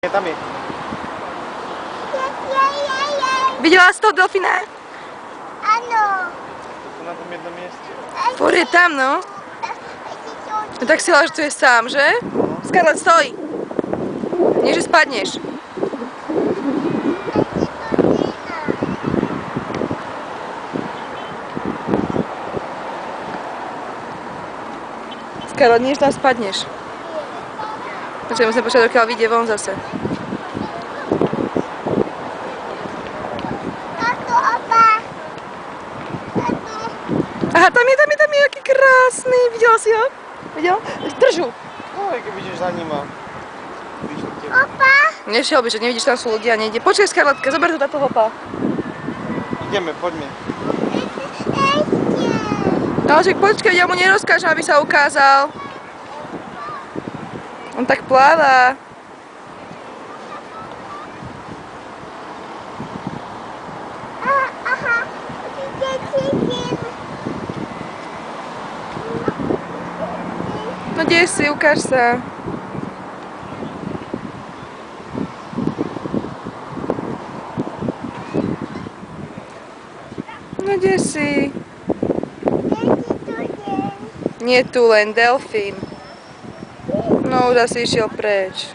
Tam je. Videla si toho delfína? Áno. To na tom jednom mieste. Furt je tam, no. No tak si že tu je sám, že? Scarlett, stoj! Nie, že spadneš. Scarlett, nie, že tam spadneš. Počkaj, musím počkať, dokiaľ vyjde von zase. Aha, tam je, aký krásny. Videla si ho? Videl? Držu. No, keď vidíš za ním a vyšiel k tebe. Opa. Nešiel by, že nevidíš, tam sú ľudia, nejde. Počkaj, Scarlettka, zober tu táto hopa. Ideme, poďme. No, však počkaj, ja mu nerozkážem, aby sa ukázal. On tak pláva. No kde si, ukáž sa. No kde si? Nie tu len delfín. No už asi išiel preč.